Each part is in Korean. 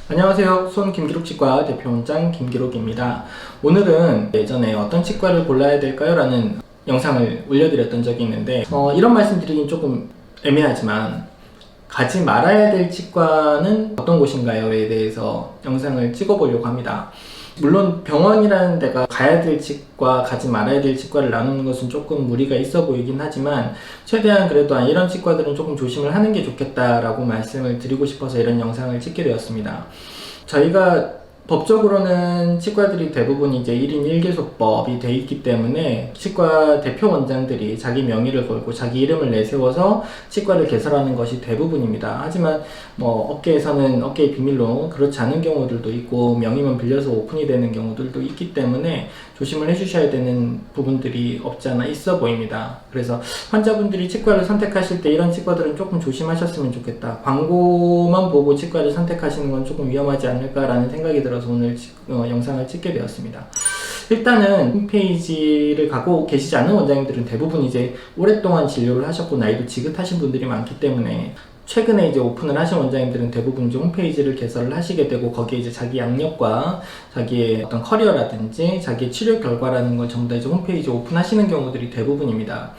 안녕하세요. 손 김기록 치과 대표원장 김기록입니다. 오늘은 예전에 어떤 치과를 골라야 될까요? 라는 영상을 올려드렸던 적이 있는데 이런 말씀 드리긴 조금 애매하지만 가지 말아야 될 치과는 어떤 곳인가요?에 대해서 영상을 찍어보려고 합니다. 물론 병원이라는 데가 가야 될 치과, 가지 말아야 될 치과를 나누는 것은 조금 무리가 있어 보이긴 하지만 최대한 그래도 이런 치과들은 조금 조심을 하는 게 좋겠다라고 말씀을 드리고 싶어서 이런 영상을 찍게 되었습니다. 저희가 법적으로는 치과들이 대부분 이제 1인 1개소법이 돼 있기 때문에 치과 대표 원장들이 자기 명의를 걸고 자기 이름을 내세워서 치과를 개설하는 것이 대부분입니다. 하지만 업계에서는 업계의 비밀로 그렇지 않은 경우들도 있고 명의만 빌려서 오픈이 되는 경우들도 있기 때문에 조심을 해주셔야 되는 부분들이 없지 않아 있어 보입니다. 그래서 환자분들이 치과를 선택하실 때 이런 치과들은 조금 조심하셨으면 좋겠다. 광고만 보고 치과를 선택하시는 건 조금 위험하지 않을까라는 생각이 들어서 오늘 영상을 찍게 되었습니다. 일단은 홈페이지를 갖고 계시지 않은 원장님들은 대부분 이제 오랫동안 진료를 하셨고 나이도 지긋하신 분들이 많기 때문에 최근에 이제 오픈을 하신 원장님들은 대부분 이제 홈페이지를 개설을 하시게 되고 거기에 이제 자기 양력과 자기의 어떤 커리어라든지 자기의 치료 결과라는 걸 전부 다 이제 홈페이지에 오픈하시는 경우들이 대부분입니다.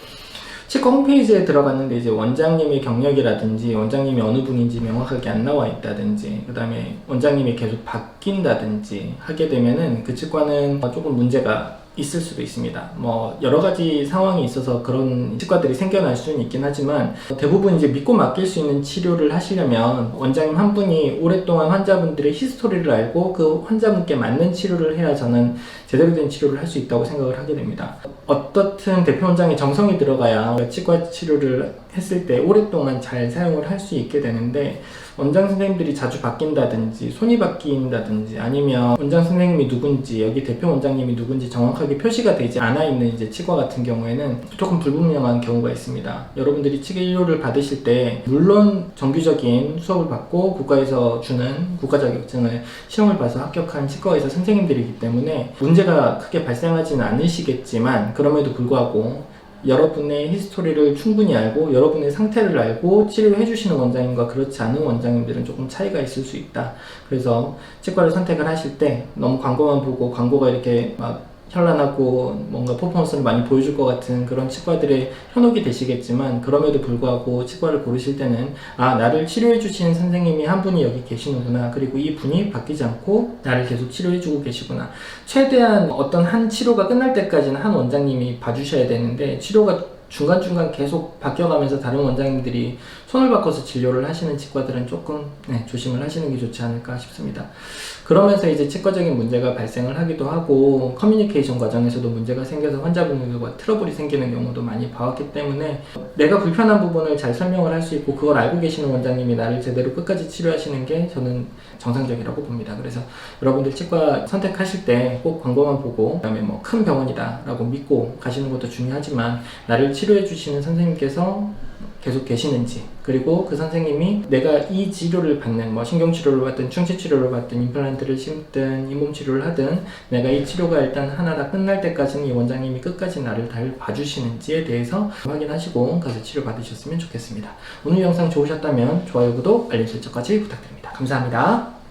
치과 홈페이지에 들어갔는데 이제 원장님의 경력이라든지 원장님이 어느 분인지 명확하게 안 나와 있다든지 그 다음에 원장님이 계속 바뀐다든지 하게 되면은 그 치과는 조금 문제가 있을 수도 있습니다. 여러 가지 상황이 있어서 그런 치과들이 생겨날 수는 있긴 하지만 대부분 이제 믿고 맡길 수 있는 치료를 하시려면 원장님 한 분이 오랫동안 환자분들의 히스토리를 알고 그 환자분께 맞는 치료를 해야 저는 제대로 된 치료를 할 수 있다고 생각을 하게 됩니다. 어떻든 대표 원장의 정성이 들어가야 치과 치료를 했을 때 오랫동안 잘 사용을 할 수 있게 되는데 원장 선생님들이 자주 바뀐다든지 손이 바뀐다든지 아니면 원장 선생님이 누군지 여기 대표 원장님이 누군지 정확하게 표시가 되지 않아 있는 이제 치과 같은 경우에는 조금 불분명한 경우가 있습니다. 여러분들이 치료를 받으실 때 물론 정규적인 수업을 받고 국가에서 주는 국가 자격증을 시험을 봐서 합격한 치과 의사 선생님들이기 때문에 문제가 크게 발생하지는 않으시겠지만 그럼에도 불구하고 여러분의 히스토리를 충분히 알고 여러분의 상태를 알고 치료해 주시는 원장님과 그렇지 않은 원장님들은 조금 차이가 있을 수 있다. 그래서 치과를 선택을 하실 때 너무 광고만 보고 광고가 이렇게 막 현란하고 뭔가 퍼포먼스를 많이 보여줄 것 같은 그런 치과들의 현혹이 되시겠지만 그럼에도 불구하고 치과를 고르실 때는 나를 치료해 주시는 선생님이 한 분이 여기 계시는구나, 그리고 이 분이 바뀌지 않고 나를 계속 치료해 주고 계시구나, 최대한 어떤 한 치료가 끝날 때까지는 한 원장님이 봐주셔야 되는데 치료가 중간중간 계속 바뀌어가면서 다른 원장님들이 손을 바꿔서 진료를 하시는 치과들은 조금 조심을 하시는 게 좋지 않을까 싶습니다. 그러면서 이제 치과적인 문제가 발생을 하기도 하고 커뮤니케이션 과정에서도 문제가 생겨서 환자분들과 트러블이 생기는 경우도 많이 봐왔기 때문에 내가 불편한 부분을 잘 설명을 할 수 있고 그걸 알고 계시는 원장님이 나를 제대로 끝까지 치료하시는 게 저는 정상적이라고 봅니다. 그래서 여러분들 치과 선택하실 때 꼭 광고만 보고 그다음에 큰 병원이다 라고 믿고 가시는 것도 중요하지만 나를 치료해 주시는 선생님께서 계속 계시는지, 그리고 그 선생님이 내가 이 치료를 받는 신경치료를 받든 충치치료를 받든 임플란트를 심든 잇몸치료를 하든 내가 이 치료가 일단 하나 다 끝날 때까지는 이 원장님이 끝까지 나를 잘 봐주시는지에 대해서 확인하시고 가서 치료 받으셨으면 좋겠습니다. 오늘 영상 좋으셨다면 좋아요, 구독, 알림 설정까지 부탁드립니다. 감사합니다.